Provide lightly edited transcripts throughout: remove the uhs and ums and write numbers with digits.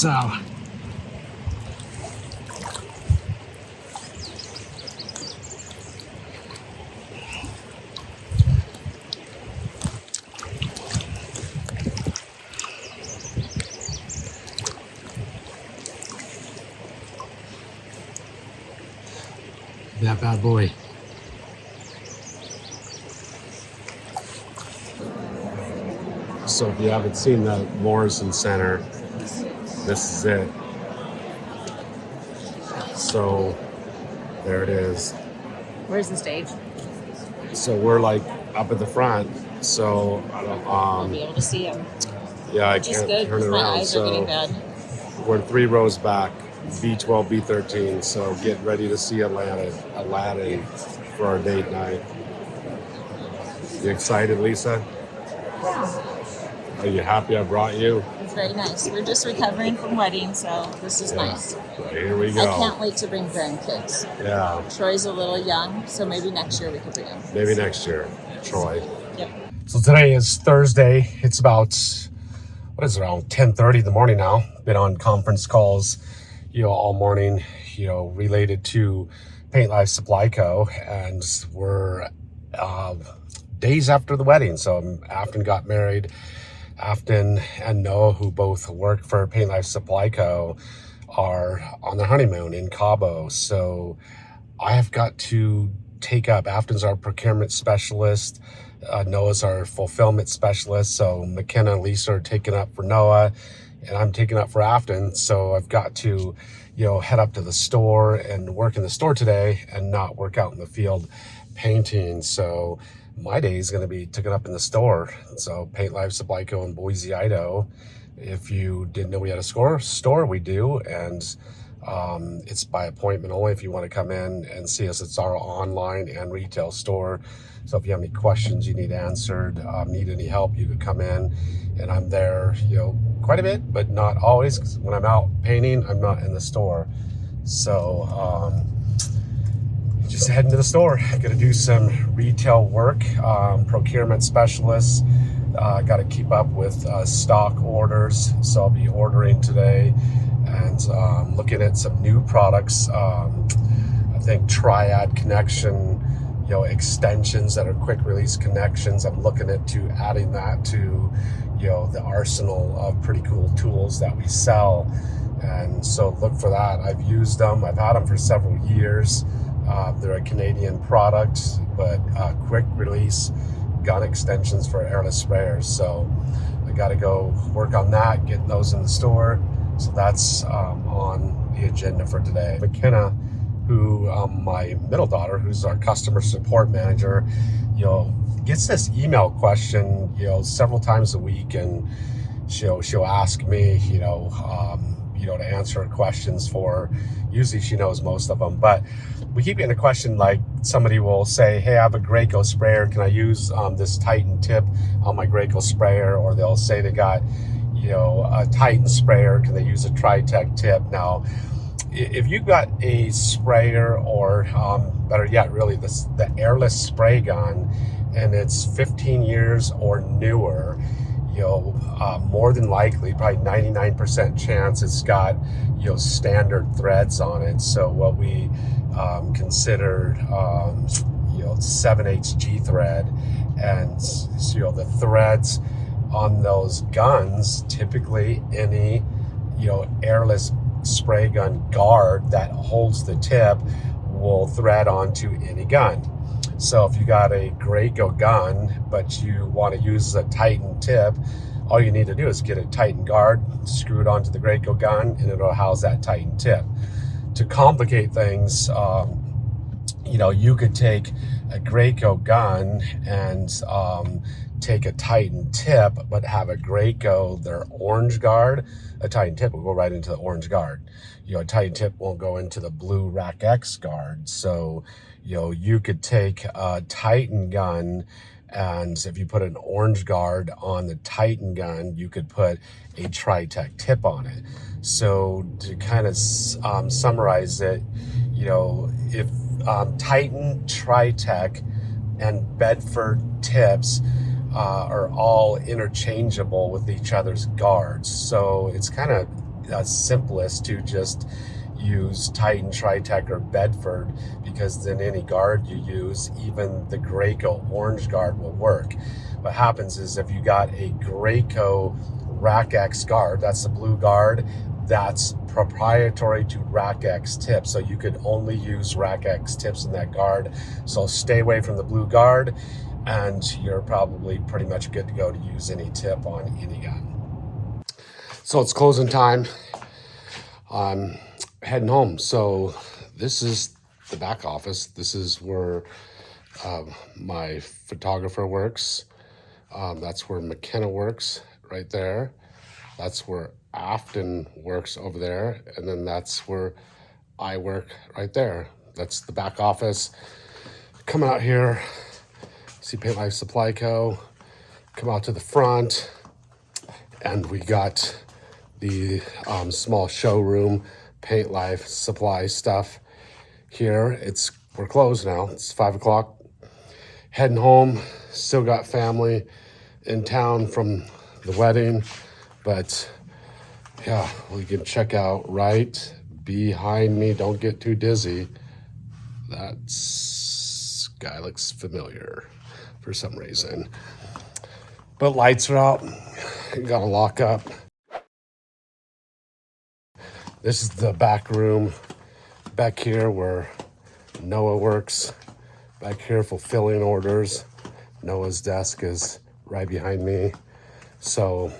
So that bad boy. So if you haven't seen the Morrison Center, this is it. So there it is. Where's the stage? So we're like up at the front. So I don't. I'll be able to see him. Yeah, I Which is can't good turn because it my around. eyes are getting bad. We're 3 rows back, B12, B13. So get ready to see Aladdin for our date night. You excited, Lisa? Yeah. Are you happy I brought you? It's very nice. We're just recovering from weddings, so this is nice. So here we go. I can't wait to bring grandkids. Yeah. Troy's a little young, so maybe next year we could bring him. Maybe next year, Troy. Yep. So today is Thursday. It's about, around 10:30 in the morning now. Been on conference calls, all morning, related to Paint Life Supply Co. And we're days after the wedding. So Afton got married. Afton and Noah, who both work for Paint Life Supply Co., are on their honeymoon in Cabo. So I have got to take up. Afton's our procurement specialist. Noah's our fulfillment specialist. So McKenna and Lisa are taking up for Noah, and I'm taking up for Afton. So I've got to, head up to the store and work in the store today and not work out in the field painting. So my day is going to be taken up in the store. So Paint Life Supply Co. in Boise, Idaho. If you didn't know we had a store, we do. And it's by appointment only. If you want to come in and see us, it's our online and retail store. So if you have any questions you need answered, need any help, you could come in. And I'm there, quite a bit, but not always. 'Cause when I'm out painting, I'm not in the store. So just heading to the store. Got to do some retail work, procurement specialists. Got to keep up with stock orders. So I'll be ordering today and looking at some new products. I think Triad connection, extensions that are quick release connections. I'm looking into adding that to, the arsenal of pretty cool tools that we sell. And so look for that. I've used them. I've had them for several years. They're a Canadian product, but quick release gun extensions for airless sprayers. So I got to go work on that, getting those in the store. So that's on the agenda for today. McKenna, who my middle daughter, who's our customer support manager, gets this email question, several times a week, and she'll ask me, to answer questions for. Usually she knows most of them, but we keep getting a question like somebody will say, hey, I have a Graco sprayer. Can I use this Titan tip on my Graco sprayer? Or they'll say they got, a Titan sprayer. Can they use a Tritech tip? Now, if you've got a sprayer or better yet, really the airless spray gun, and it's 15 years or newer, more than likely, probably 99% chance it's got, standard threads on it. So what we considered, 7/8 G thread, and the threads on those guns, typically any, airless spray gun guard that holds the tip will thread onto any gun. So if you got a Graco gun, but you want to use a Titan tip, all you need to do is get a Titan guard, screw it onto the Graco gun, and it'll house that Titan tip. To complicate things, you could take a Graco gun and take a Titan tip, but have a Graco, their orange guard. A Titan tip will go right into the orange guard. A Titan tip won't go into the blue Rack X guard. So, you could take a Titan gun, and if you put an orange guard on the Titan gun, you could put a Tritech tip on it. So to kind of summarize it, if Titan, Tritech, and Bedford tips are all interchangeable with each other's guards. So it's kind of simplest to just use Titan, Tritech, or Bedford, because then any guard you use, even the Graco orange guard, will work. What happens is if you got a Graco Rack X guard, that's the blue guard, that's proprietary to Rack X tips. So you could only use Rack X tips in that guard. So stay away from the blue guard, and you're probably pretty much good to go to use any tip on any gun. So it's closing time. I'm heading home. So this is the back office. This is where my photographer works. That's where McKenna works right there. That's where Afton works over there. And then that's where I work right there. That's the back office. Come out here, see Paint Life Supply Co. Come out to the front, and we got the small showroom, Paint Life Supply stuff here. We're closed now. It's 5 o'clock. Heading home. Still got family in town from the wedding, but yeah, we can check out right behind me. Don't get too dizzy. That guy looks familiar for some reason. But lights are out. Got to lock up. This is the back room. Back here where Noah works. Back here fulfilling orders. Noah's desk is right behind me. So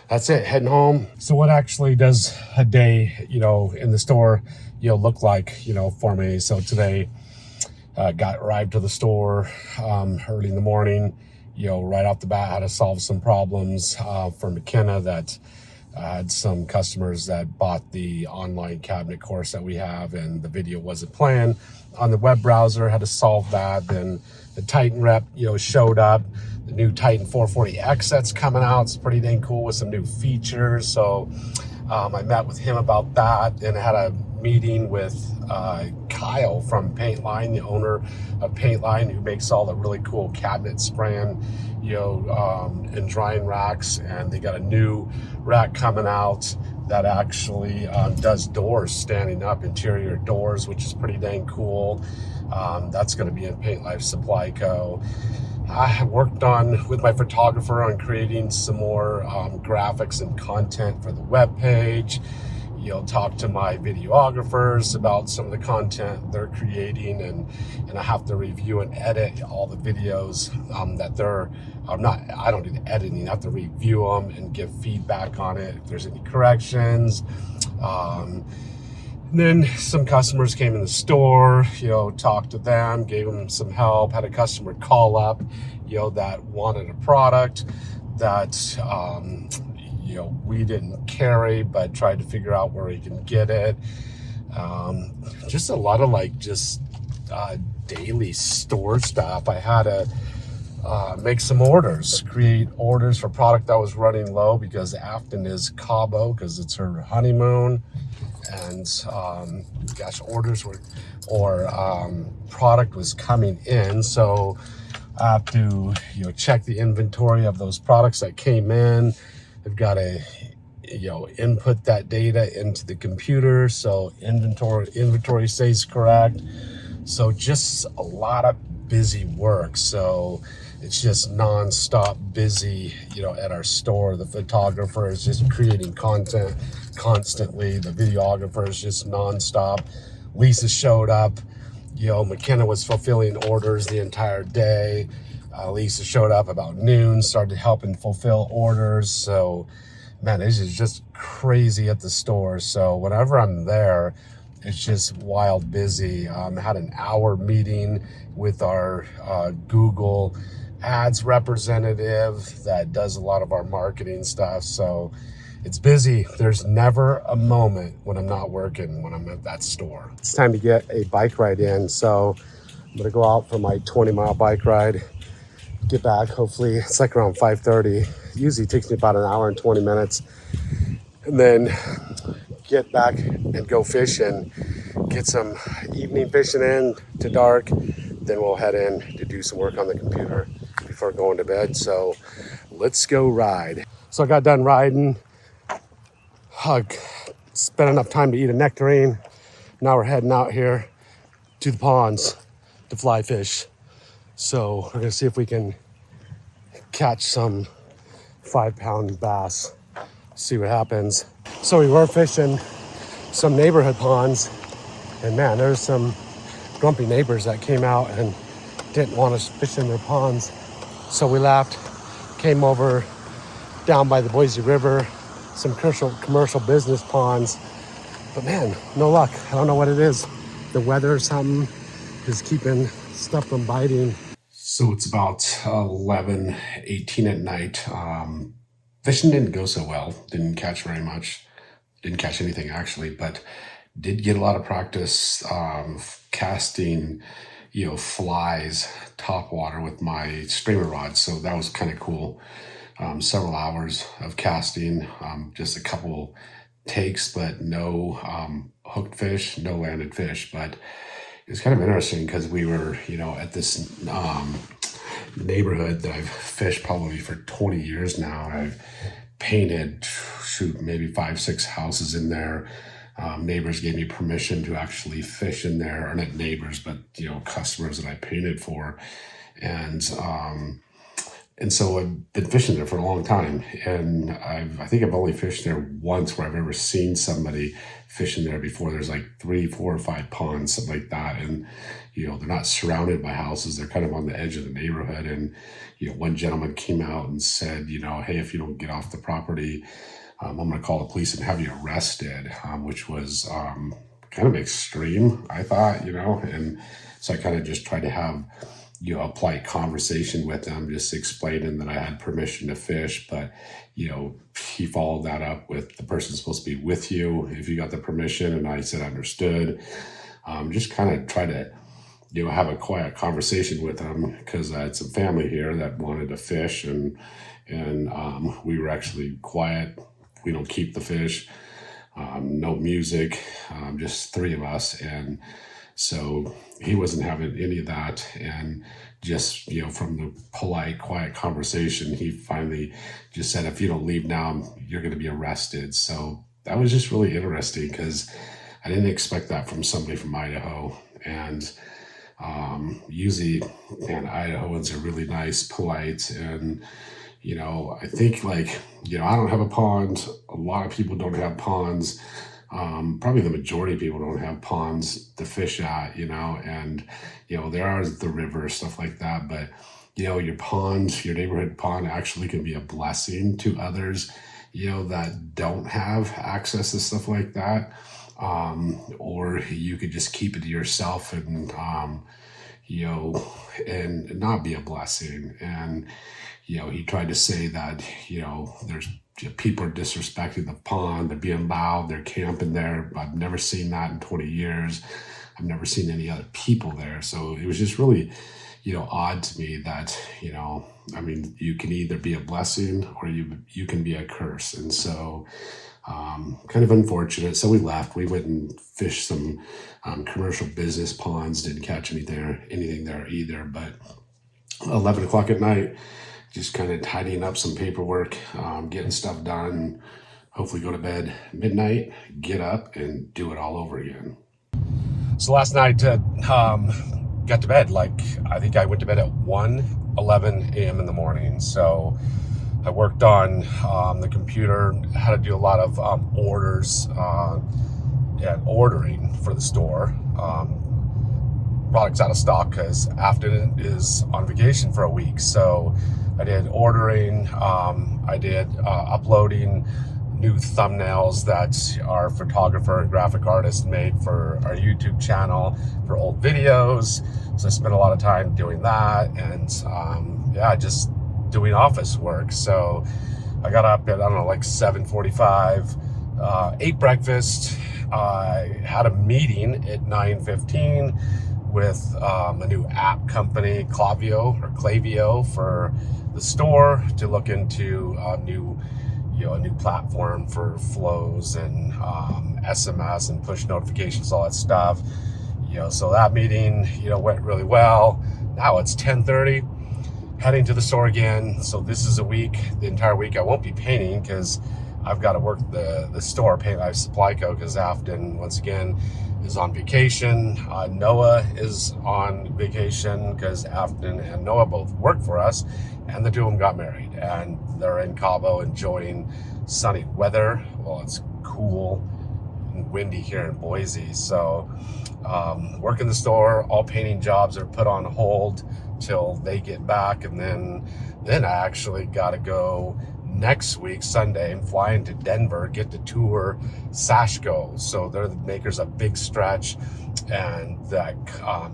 that's it, heading home. So what actually does a day, in the store, look like, for me? So today, arrived to the store early in the morning, right off the bat, had to solve some problems for McKenna that had some customers that bought the online cabinet course that we have, and the video wasn't playing on the web browser. Had to solve that. Then the Titan rep, showed up. The new Titan 440X that's coming out. It's pretty dang cool with some new features. So I met with him about that, and had a meeting with Kyle from Paint Line, the owner of Paint Line, who makes all the really cool cabinet spraying, and drying racks. And they got a new rack coming out that actually does doors standing up, interior doors, which is pretty dang cool. That's going to be in Paint Life Supply Co. I have worked with my photographer on creating some more graphics and content for the web page. Talk to my videographers about some of the content they're creating, and I have to review and edit all the videos that they're I don't do the editing. I have to review them and give feedback on it if there's any corrections. And then some customers came in the store, talked to them, gave them some help. Had a customer call up, that wanted a product that we didn't carry, but tried to figure out where he can get it. Just a lot of daily store stuff. I had to make some orders, create orders for product that was running low, because Afton is Cabo, because it's her honeymoon. And product was coming in, so I have to check the inventory of those products that came in. I've got to input that data into the computer so inventory stays correct. So just a lot of busy work. So it's just non-stop busy, at our store. The photographer is just creating content constantly. The videographer is just non-stop. Lisa showed up. McKenna was fulfilling orders the entire day. Lisa showed up about noon, started helping fulfill orders. So, man, this is just crazy at the store. So whenever I'm there, it's just wild busy. Had an hour meeting with our Google Ads representative that does a lot of our marketing stuff. So it's busy. There's never a moment when I'm not working when I'm at that store. It's time to get a bike ride in. So I'm gonna go out for my 20-mile bike ride, get back. Hopefully it's like around 5:30. Usually takes me about an hour and 20 minutes. And then get back and go fishing, get some evening fishing in to dark. Then we'll head in to do some work on the computer before going to bed. So let's go ride. So I got done riding. spent enough time to eat a nectarine. Now we're heading out here to the ponds to fly fish. So we're gonna see if we can catch some 5-pound bass, see what happens. So we were fishing some neighborhood ponds, and man, there's some grumpy neighbors that came out and didn't want us fishing their ponds. So we left, came over down by the Boise River, some commercial business ponds. But man, no luck. I don't know what it is. The weather or something is keeping stuff from biting. So it's about 11:18 at night. Fishing didn't go so well. Didn't catch very much. Didn't catch anything actually, but did get a lot of practice casting, flies topwater with my streamer rod. So that was kind of cool. Several hours of casting, just a couple takes, but no hooked fish, no landed fish. But it was kind of interesting because we were, at this neighborhood that I've fished probably for 20 years now. I've painted, maybe 5-6 houses in there. Neighbors gave me permission to actually fish in there, or not neighbors, but customers that I painted for, and so I've been fishing there for a long time, and I think I've only fished there once where I've ever seen somebody fishing there before. There's like 3, 4, or 5 ponds, something like that, and they're not surrounded by houses. They're kind of on the edge of the neighborhood, and one gentleman came out and said, hey, if you don't get off the property, I'm going to call the police and have you arrested, which was kind of extreme, I thought, and so I kind of just tried to have a polite conversation with them, just explaining that I had permission to fish. But he followed that up with, the person's supposed to be with you if you got the permission, and I said understood. Just kind of try to have a quiet conversation with them, because I had some family here that wanted to fish, and we were actually quiet. We don't keep the fish, no music, just 3 of us. And so he wasn't having any of that. And just, from the polite, quiet conversation, he finally just said, if you don't leave now, you're going to be arrested. So that was just really interesting, because I didn't expect that from somebody from Idaho. And usually, Idahoans are really nice, polite, and I think I don't have a pond. A lot of people don't have ponds. Probably the majority of people don't have ponds to fish at, and, there are the river, stuff like that. But, your pond, your neighborhood pond actually can be a blessing to others, that don't have access to stuff like that. Or you could just keep it to yourself and, and not be a blessing. And, he tried to say that, there's people are disrespecting the pond, they're being loud, they're camping there. I've never seen that in 20 years. I've never seen any other people there. So it was just really, odd to me that, you can either be a blessing or you can be a curse. And so kind of unfortunate. So we left. We went and fished some commercial business ponds, didn't catch anything there either. But 11 o'clock at night, just kind of tidying up some paperwork, getting stuff done, hopefully go to bed midnight, get up, and do it all over again. So last night, got to bed, I think I went to bed at 11 a.m. in the morning. So I worked on the computer, had to do a lot of orders and ordering for the store. Products out of stock because Afton is on vacation for a week. So I did ordering, I did uploading new thumbnails that our photographer and graphic artist made for our YouTube channel for old videos. So I spent a lot of time doing that, and just doing office work. So I got up at, 7:45, ate breakfast. I had a meeting at 9:15 with a new app company, Klaviyo, for the store to look into a new platform for flows and SMS and push notifications, all that stuff. So that meeting, went really well. Now it's 10:30, heading to the store again. So this is the entire week I won't be painting, because I've got to work the store, Paint Life Supply Co., because Afton, once again, is on vacation. Noah is on vacation because Afton and Noah both work for us, and the two of them got married, and they're in Cabo enjoying sunny weather. Well, it's cool and windy here in Boise, so working the store. All painting jobs are put on hold till they get back, and then I actually got to go next week, Sunday, and fly into Denver, get to tour Sashko. So they're the makers of Big Stretch and that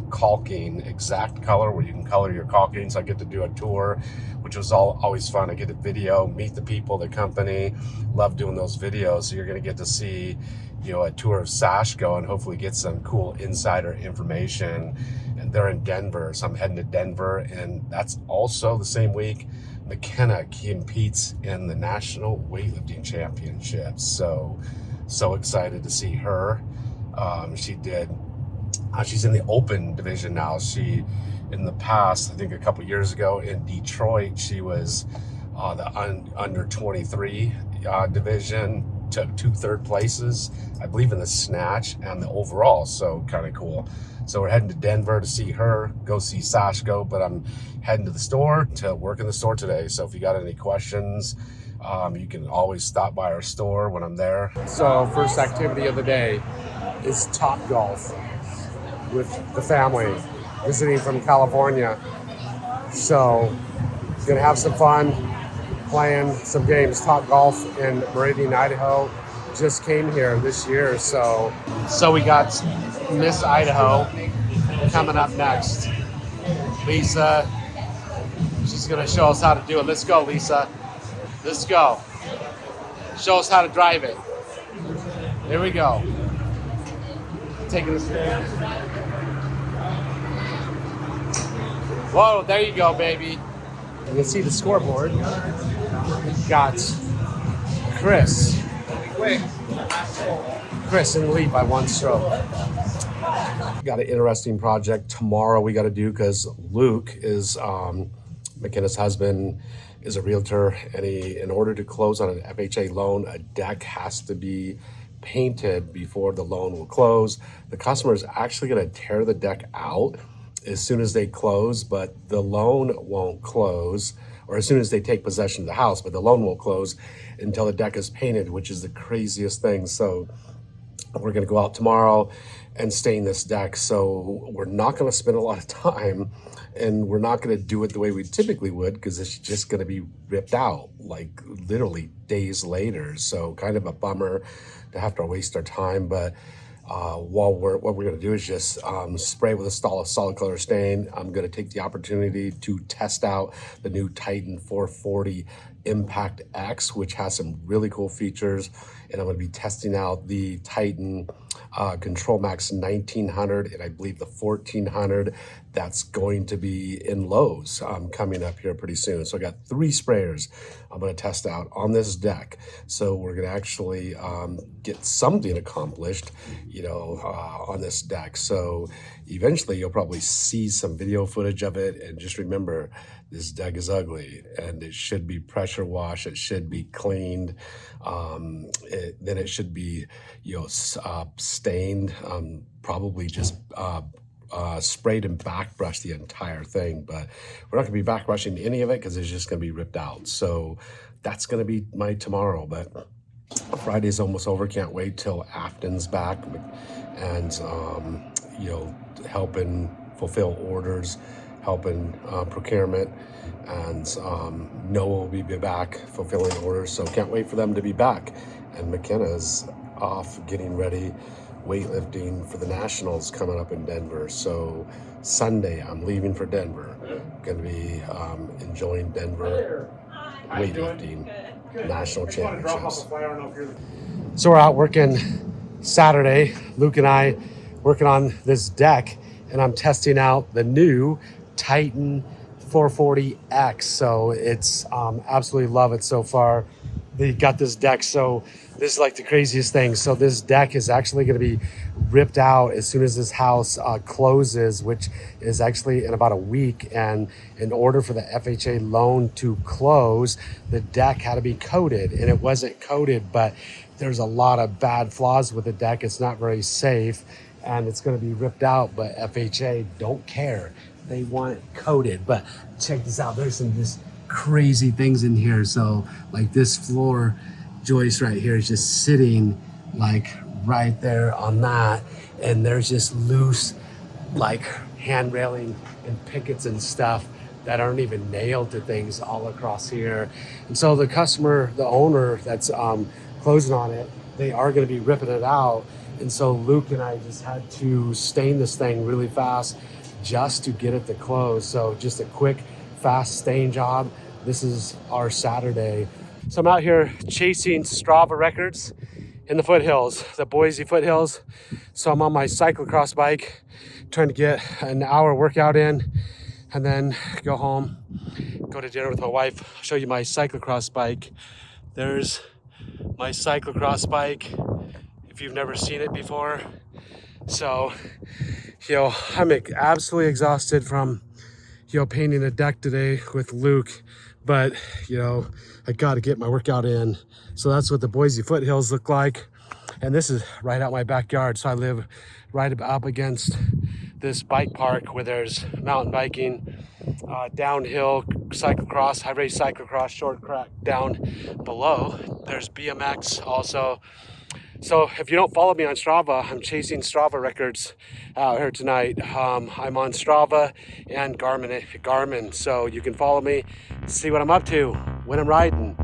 caulking exact color where you can color your caulking. So I get to do a tour, which was always fun. I get to video, meet the people, the company. Love doing those videos. So you're going to get to see, a tour of Sashko and hopefully get some cool insider information. And they're in Denver, so I'm heading to Denver, and that's also the same week McKenna competes in the National Weightlifting Championships. So excited to see her. She's in the open division now. In the past, I think a couple years ago in Detroit, she was the under 23 division, took 2 third places, I believe, in the snatch and the overall. So kind of cool. So we're heading to Denver to see her, go see Sashko, but I'm heading to the store to work in the store today. So if you got any questions, you can always stop by our store when I'm there. So first activity of the day is Top Golf with the family, visiting from California. So gonna have some fun playing some games. Top Golf in Meridian, Idaho. Just came here this year, so we got Miss Idaho coming up next. Lisa, she's gonna show us how to do it. Let's go, Lisa. Let's go. Show us how to drive it. There we go. Taking the stairs. Whoa, there you go, baby. You can see the scoreboard. Got Chris in the lead by 1 stroke. Got an interesting project tomorrow we got to do because Luke is McKenna's husband, is a realtor, and in order to close on an FHA loan, a deck has to be painted before the loan will close. The customer is actually going to tear the deck out as soon as they close, but the loan won't close, or as soon as they take possession of the house, but the loan won't close until the deck is painted, which is the craziest thing. So we're going to go out tomorrow and stain this deck. So we're not going to spend a lot of time, and we're not going to do it the way we typically would, because it's just going to be ripped out like literally days later. So kind of a bummer to have to waste our time, but what we're going to do is just spray with a solid color stain. I'm going to take the opportunity to test out the new Titan 440 Impact X, which has some really cool features, and I'm going to be testing out the Titan Control Max 1900 and I believe the 1400 that's going to be in Lowe's coming up here pretty soon. So I got 3 sprayers I'm going to test out on this deck. So we're going to actually get something accomplished, on this deck. So eventually you'll probably see some video footage of it, and just remember, this deck is ugly and it should be pressure washed. It should be cleaned. Then it should be, stained, probably just sprayed and back brushed the entire thing. But we're not gonna be back brushing any of it because it's just gonna be ripped out. So that's gonna be my tomorrow. But Friday's almost over. Can't wait till Afton's back and, helping fulfill orders, helping procurement, and Noah will be back fulfilling orders. So can't wait for them to be back. And McKenna's off getting ready, weightlifting for the Nationals coming up in Denver. So Sunday, I'm leaving for Denver. Going to be enjoying Denver weightlifting national championships. So we're out working Saturday, Luke and I working on this deck, and I'm testing out the new Titan 440X. So it's absolutely love it so far. They got this deck so This is like the craziest thing. So this deck is actually going to be ripped out as soon as this house closes, which is actually in about a week. And in order for the FHA loan to close, the deck had to be coated, and it wasn't coated, but there's a lot of bad flaws with the deck. It's not very safe, and it's going to be ripped out, but FHA don't care. They want it coated. But check this out. There's some just crazy things in here. So like this floor joist right here is just sitting like right there on that, and there's just loose like hand railing and pickets and stuff that aren't even nailed to things all across here. And so the customer, the owner that's closing on it, they are going to be ripping it out. And so Luke and I just had to stain this thing really fast just to get it to close. So just a quick fast stain job. This is our Saturday. So I'm out here chasing Strava records in the foothills, the Boise foothills. So I'm on my cyclocross bike, trying to get an hour workout in, and then go home, go to dinner with my wife. I'll show you my cyclocross bike. There's my cyclocross bike, if you've never seen it before. So, I'm absolutely exhausted from, painting a deck today with Luke, but, I got to get my workout in. So that's what the Boise foothills look like. And this is right out my backyard. So I live right up against this bike park where there's mountain biking, downhill cyclocross, high race cyclocross, short track down below. There's BMX also. So if you don't follow me on Strava, I'm chasing Strava records out here tonight. I'm on Strava and Garmin. So you can follow me, see what I'm up to when I'm riding.